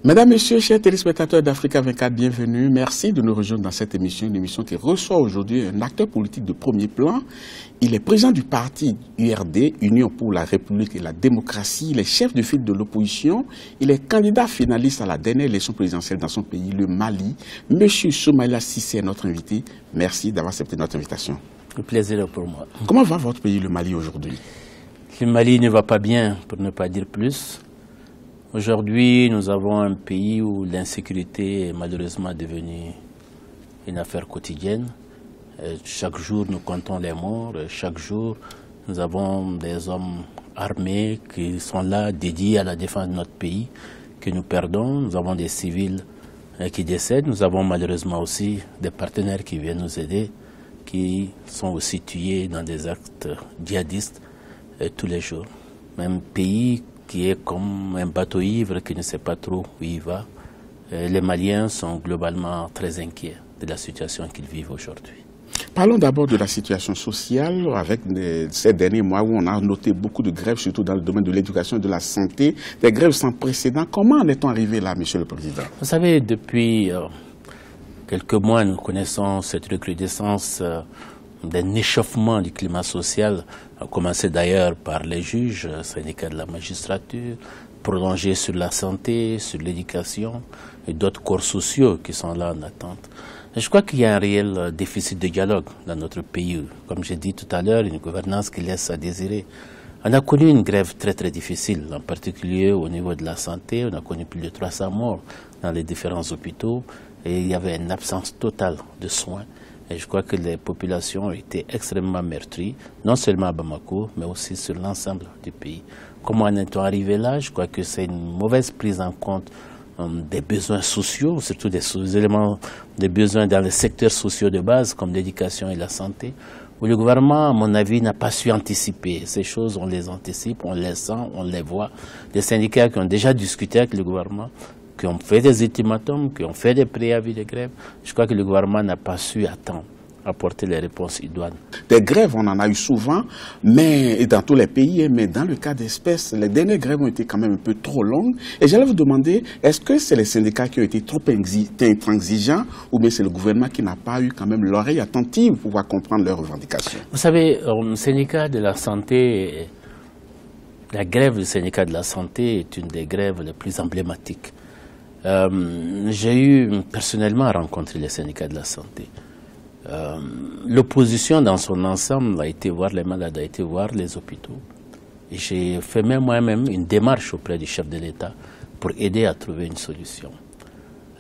Mesdames, Messieurs, chers téléspectateurs d'Africa 24, bienvenue. Merci de nous rejoindre dans cette émission, une émission qui reçoit aujourd'hui un acteur politique de premier plan. Il est président du parti URD, Union pour la République et la Démocratie. Il est chef de file de l'opposition. Il est candidat finaliste à la dernière élection présidentielle dans son pays, le Mali. Monsieur Soumaïla Cissé est notre invité. Merci d'avoir accepté notre invitation. Le plaisir pour moi. Comment va votre pays, le Mali, aujourd'hui? Le Mali ne va pas bien, pour ne pas dire plus. Aujourd'hui, nous avons un pays où l'insécurité est malheureusement devenue une affaire quotidienne. Chaque jour, nous comptons les morts. Chaque jour, nous avons des hommes armés qui sont là, dédiés à la défense de notre pays, que nous perdons. Nous avons des civils qui décèdent. Nous avons malheureusement aussi des partenaires qui viennent nous aider, qui sont aussi tués dans des actes djihadistes tous les jours. Même pays qui est comme un bateau ivre qui ne sait pas trop où il va. Les Maliens sont globalement très inquiets de la situation qu'ils vivent aujourd'hui. Parlons d'abord de la situation sociale avec ces derniers mois où on a noté beaucoup de grèves, surtout dans le domaine de l'éducation et de la santé, des grèves sans précédent. Comment en est-on arrivé là, Monsieur le Président? Vous savez, depuis quelques mois, nous connaissons cette recrudescence d'un échauffement du climat social, a commencé d'ailleurs par les juges, syndicats de la magistrature, prolongé sur la santé, sur l'éducation et d'autres corps sociaux qui sont là en attente. Et je crois qu'il y a un réel déficit de dialogue dans notre pays. Comme j'ai dit tout à l'heure, une gouvernance qui laisse à désirer. On a connu une grève très très difficile, en particulier au niveau de la santé. On a connu plus de 300 morts dans les différents hôpitaux et il y avait une absence totale de soins. Et je crois que les populations ont été extrêmement meurtries, non seulement à Bamako, mais aussi sur l'ensemble du pays. Comment en est-on arrivé là? Je crois que c'est une mauvaise prise en compte des besoins sociaux, surtout des besoins dans les secteurs sociaux de base, comme l'éducation et la santé, où le gouvernement, à mon avis, n'a pas su anticiper. Ces choses, on les anticipe, on les sent, on les voit. Des syndicats qui ont déjà discuté avec le gouvernement, qui ont fait des ultimatums, qui ont fait des préavis de grève. Je crois que le gouvernement n'a pas su à temps apporter les réponses idoines. Des grèves, on en a eu souvent, mais dans tous les pays, mais dans le cas d'espèces, les dernières grèves ont été quand même un peu trop longues. Et j'allais vous demander, est-ce que c'est les syndicats qui ont été trop intransigeants ou bien c'est le gouvernement qui n'a pas eu quand même l'oreille attentive pour pouvoir comprendre leurs revendications? Vous savez, le syndicat de la santé, la grève du syndicat de la santé est une des grèves les plus emblématiques. J'ai eu personnellement à rencontrer les syndicats de la santé. L'opposition dans son ensemble a été voir les malades, a été voir les hôpitaux. Et j'ai fait moi-même une démarche auprès du chef de l'État pour aider à trouver une solution.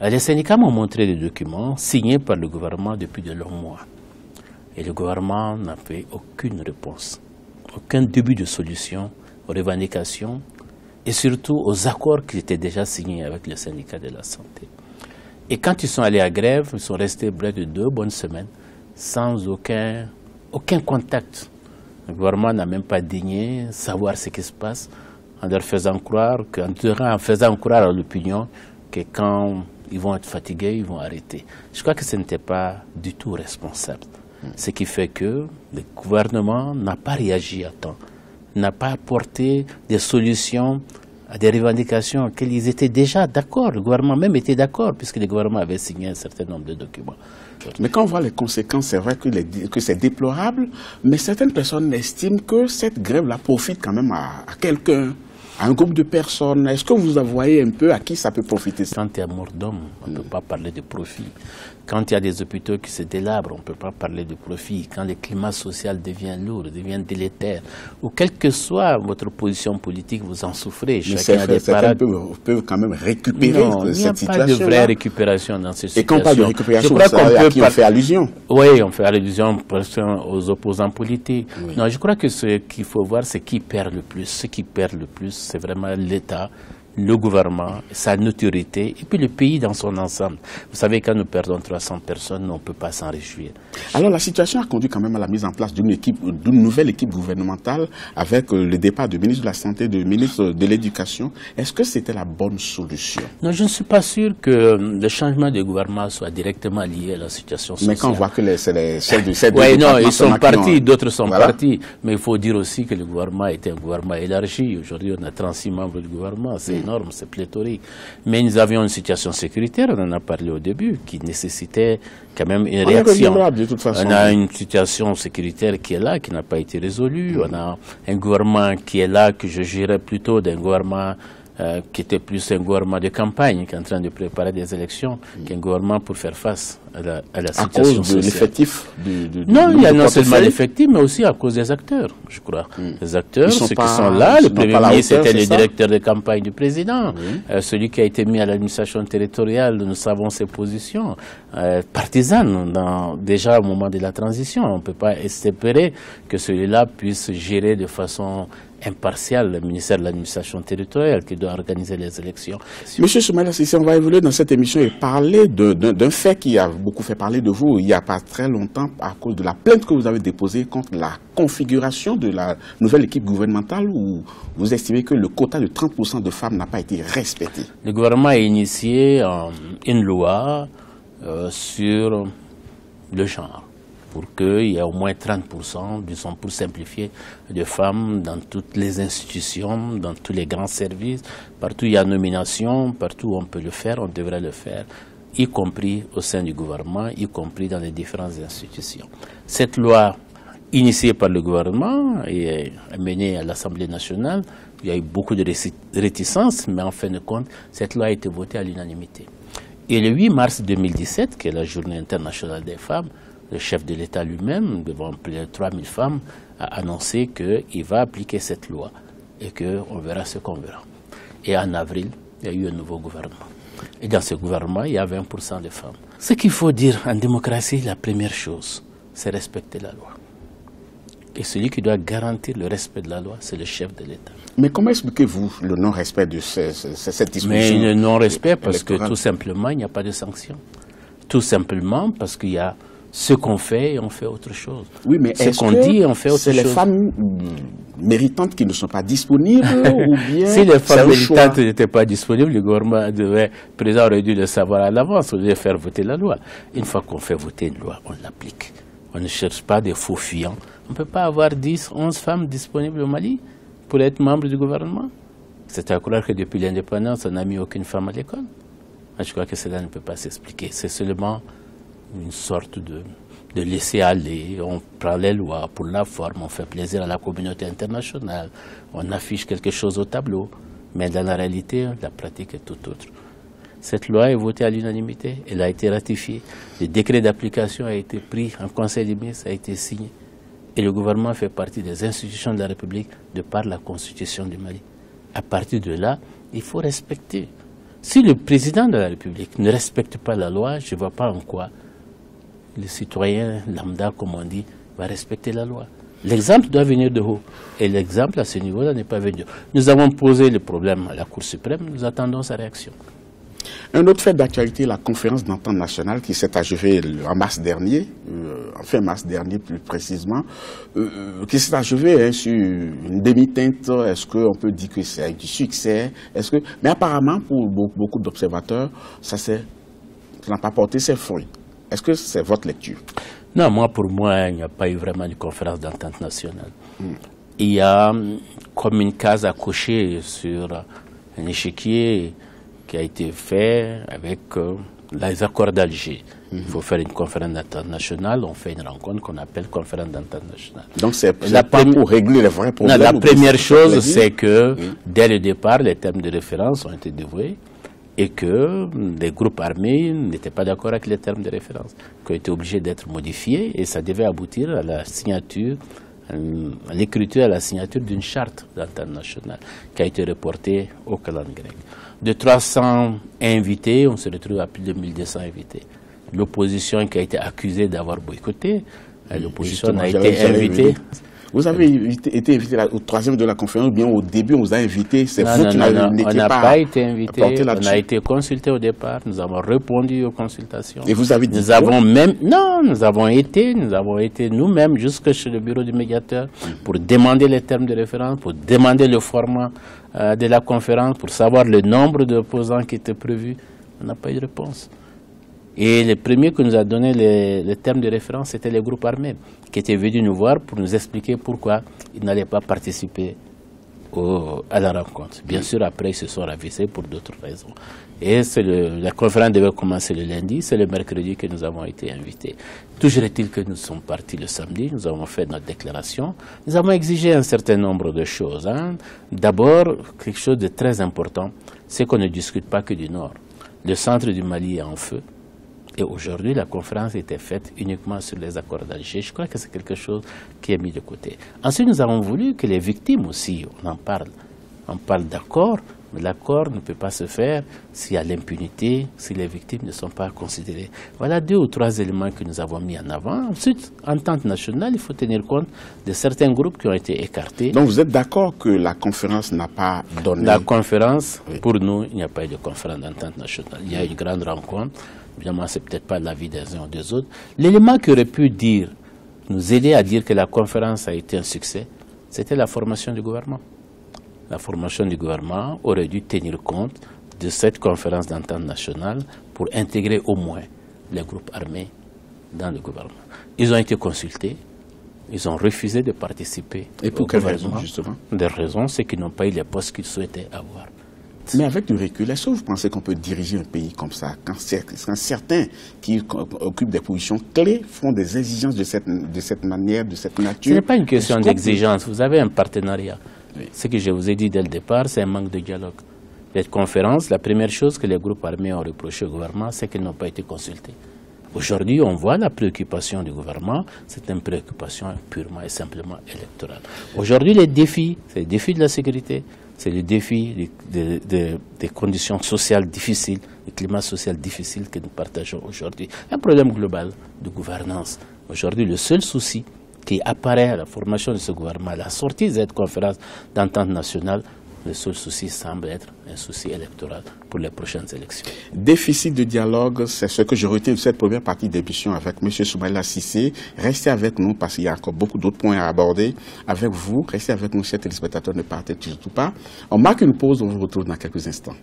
Les syndicats m'ont montré des documents signés par le gouvernement depuis de longs mois. Et le gouvernement n'a fait aucune réponse, aucun début de solution aux revendications et surtout aux accords qui étaient déjà signés avec les syndicats de la santé. Et quand ils sont allés à grève, ils sont restés près de 2 bonnes semaines sans aucun contact. Le gouvernement n'a même pas daigné savoir ce qui se passe en leur faisant croire, en faisant croire à l'opinion que quand ils vont être fatigués, ils vont arrêter. Je crois que ce n'était pas du tout responsable. Ce qui fait que le gouvernement n'a pas réagi à temps, n'a pas apporté des solutions à des revendications auxquelles ils étaient déjà d'accord. Le gouvernement même était d'accord, puisque le gouvernement avait signé un certain nombre de documents. Mais quand on voit les conséquences, c'est vrai que c'est déplorable, mais certaines personnes estiment que cette grève-là profite quand même à quelqu'un, à un groupe de personnes. Est-ce que vous voyez un peu à qui ça peut profiter? Quand il y a mort d'homme, on ne peut pas parler de profit. Quand il y a des hôpitaux qui se délabrent, on ne peut pas parler de profit. Quand le climat social devient lourd, devient délétère, ou quelle que soit votre position politique, vous en souffrez. Mais certains peuvent quand même récupérer cette situation. Il n'y a pas de vraie récupération dans ces situations. Et quand on parle de récupération, à qui on fait allusion? Oui, on fait allusion aux opposants politiques. Oui. Non, je crois que ce qu'il faut voir, c'est qui perd le plus. Ce qui perd le plus, c'est vraiment l'État, le gouvernement, sa notoriété, et puis le pays dans son ensemble. Vous savez, quand nous perdons 300 personnes, on ne peut pas s'en réjouir. Alors la situation a conduit quand même à la mise en place d'une nouvelle équipe gouvernementale avec le départ du ministre de la Santé, du ministre de l'Éducation. Est-ce que c'était la bonne solution? Non, je ne suis pas sûr que le changement de gouvernement soit directement lié à la situation sociale. Mais quand on voit que c'est celles de cette oui, non, ils sont partis, d'autres sont partis. Mais il faut dire aussi que le gouvernement était un gouvernement élargi. Aujourd'hui, on a 36 membres du gouvernement. C'est énorme, c'est pléthorique. Mais nous avions une situation sécuritaire, on en a parlé au début, qui nécessitait quand même une réaction. De toute façon. On a une situation sécuritaire qui est là, qui n'a pas été résolue. On a un gouvernement qui est là, que je jugerais plutôt d'un gouvernement qui était plus un gouvernement de campagne, qui est en train de préparer des élections, qu'un gouvernement pour faire face à la situation sociale. À cause de l'effectif Non, il y a non seulement l'effectif, mais aussi à cause des acteurs, je crois. Les acteurs, ceux qui sont là, le Premier ministre était le directeur de campagne du président, celui qui a été mis à l'administration territoriale, nous savons ses positions, partisanes, déjà au moment de la transition. On ne peut pas espérer que celui-là puisse gérer de façon impartial le ministère de l'administration territoriale qui doit organiser les élections. Monsieur Soumaïla Cissé, on va évoluer dans cette émission et parler d'un fait qui a beaucoup fait parler de vous il n'y a pas très longtemps à cause de la plainte que vous avez déposée contre la configuration de la nouvelle équipe gouvernementale où vous estimez que le quota de 30% de femmes n'a pas été respecté. Le gouvernement a initié une loi sur le genre, pour qu'il y ait au moins 30%, disons pour simplifier, de femmes dans toutes les institutions, dans tous les grands services, partout où il y a nomination, partout où on peut le faire, on devrait le faire, y compris au sein du gouvernement, y compris dans les différentes institutions. Cette loi, initiée par le gouvernement et menée à l'Assemblée nationale, il y a eu beaucoup de réticences, mais en fin de compte, cette loi a été votée à l'unanimité. Et le 8 mars 2017, qui est la journée internationale des femmes, le chef de l'État lui-même, devant plus de 3000 femmes, a annoncé qu'il va appliquer cette loi et qu'on verra ce qu'on verra. Et en avril, il y a eu un nouveau gouvernement. Et dans ce gouvernement, il y a 20% de femmes. Ce qu'il faut dire en démocratie, la première chose, c'est respecter la loi. Et celui qui doit garantir le respect de la loi, c'est le chef de l'État. Mais comment expliquez-vous le non-respect de cette disposition? Mais le non-respect parce que tout simplement, il n'y a pas de sanction. Tout simplement parce qu'il y a ce qu'on fait et on fait autre chose. Oui, mais ce qu'on dit et on fait autre chose. C'est les femmes méritantes qui ne sont pas disponibles ou bien si les femmes méritantes n'étaient pas disponibles, le gouvernement le président aurait dû le savoir à l'avance, au lieu de faire voter la loi. Une fois qu'on fait voter une loi, on l'applique. On ne cherche pas des faux fuyants. On ne peut pas avoir 10, 11 femmes disponibles au Mali pour être membre du gouvernement. C'est à croire que depuis l'indépendance, on n'a mis aucune femme à l'école. Je crois que cela ne peut pas s'expliquer. C'est seulement une sorte de laisser aller, on prend les lois pour la forme, on fait plaisir à la communauté internationale, on affiche quelque chose au tableau, mais dans la réalité, la pratique est tout autre. Cette loi est votée à l'unanimité, elle a été ratifiée, le décret d'application a été pris en Conseil des ministres, a été signé, et le gouvernement fait partie des institutions de la République de par la Constitution du Mali. À partir de là, il faut respecter. Si le président de la République ne respecte pas la loi, je ne vois pas en quoi le citoyen lambda, comme on dit, va respecter la loi. L'exemple doit venir de haut. Et l'exemple, à ce niveau-là, n'est pas venu. Nous avons posé le problème à la Cour suprême, nous attendons sa réaction. Un autre fait d'actualité, la conférence d'entente nationale qui s'est achevée en mars dernier, en fin mars dernier plus précisément, qui s'est achevée sur une demi-teinte. Est-ce qu'on peut dire que c'est du succès? Mais apparemment, pour beaucoup d'observateurs, ça n'a pas porté ses fruits. Est-ce que c'est votre lecture? Non, pour moi, il n'y a pas eu vraiment de conférence d'entente nationale. Il y a comme une case à cocher sur un échiquier qui a été fait avec les accords d'Alger. Il faut faire une conférence d'entente nationale, on fait une rencontre qu'on appelle conférence d'entente nationale. Donc c'est pas pour régler les vrais problèmes? Non, la première chose, c'est que dès le départ, les termes de référence ont été dévoués, et que les groupes armés n'étaient pas d'accord avec les termes de référence, qui ont été obligés d'être modifiés, et ça devait aboutir à la signature, à l'écriture, à la signature d'une charte d'entente nationale, qui a été reportée au calendrier grec. De 300 invités, on se retrouve à plus de 1200 invités. L'opposition qui a été accusée d'avoir boycotté, l'opposition a été invitée. Vous avez été invité au troisième de la conférence, ou bien au début on vous a invité, c'est vous qui n'étiez pas... On n'a pas été invité, on a été consulté au départ, nous avons répondu aux consultations. Et vous avez dit nous avons été nous-mêmes jusque chez le bureau du médiateur pour demander les termes de référence, pour demander le format de la conférence, pour savoir le nombre d'opposants qui était prévu. On n'a pas eu de réponse. Et les premiers qui nous a donné les termes de référence, c'était les groupes armés, qui étaient venus nous voir pour nous expliquer pourquoi ils n'allaient pas participer à la rencontre. Bien sûr, après, ils se sont ravisés pour d'autres raisons. Et la conférence devait commencer le lundi, c'est le mercredi que nous avons été invités. Toujours est-il que nous sommes partis le samedi, nous avons fait notre déclaration, nous avons exigé un certain nombre de choses. D'abord, quelque chose de très important, c'est qu'on ne discute pas que du Nord. Le centre du Mali est en feu. Et aujourd'hui, la conférence était faite uniquement sur les accords d'Alger. Je crois que c'est quelque chose qui est mis de côté. Ensuite, nous avons voulu que les victimes aussi, on en parle. On parle d'accord, mais l'accord ne peut pas se faire s'il y a l'impunité, si les victimes ne sont pas considérées. Voilà 2 ou 3 éléments que nous avons mis en avant. Ensuite, entente nationale, il faut tenir compte de certains groupes qui ont été écartés. Donc vous êtes d'accord que la conférence n'a pas donné... La conférence, pour nous, il n'y a pas eu de conférence d'entente nationale. Il y a une grande rencontre. Évidemment, ce n'est peut-être pas l'avis des uns ou des autres. L'élément qui aurait pu nous aider à dire que la conférence a été un succès, c'était la formation du gouvernement. La formation du gouvernement aurait dû tenir compte de cette conférence d'entente nationale pour intégrer au moins les groupes armés dans le gouvernement. Ils ont été consultés, ils ont refusé de participer. Et pour quelles raisons, justement? Les raisons, c'est qu'ils n'ont pas eu les postes qu'ils souhaitaient avoir. Mais avec du recul, est-ce que vous pensez qu'on peut diriger un pays comme ça, quand certains qui occupent des positions clés font des exigences de cette manière, de cette nature? Ce n'est pas une question d'exigence, vous avez un partenariat. Oui. Ce que je vous ai dit dès le départ, c'est un manque de dialogue. Cette conférence, la première chose que les groupes armés ont reproché au gouvernement, c'est qu'ils n'ont pas été consultés. Aujourd'hui, on voit la préoccupation du gouvernement, c'est une préoccupation purement et simplement électorale. Aujourd'hui, les défis, c'est le défi de la sécurité, c'est le défi des conditions sociales difficiles, du climat social difficile que nous partageons aujourd'hui. Un problème global de gouvernance. Aujourd'hui, le seul souci qui apparaît à la formation de ce gouvernement, à la sortie de cette conférence d'entente nationale, le seul souci semble être un souci électoral pour les prochaines élections. Déficit de dialogue, c'est ce que je retiens de cette première partie d'émission avec M. Soumaïla Cissé. Restez avec nous parce qu'il y a encore beaucoup d'autres points à aborder avec vous. Restez avec nous, chers téléspectateurs, ne partez surtout pas. On marque une pause, on vous retrouve dans quelques instants.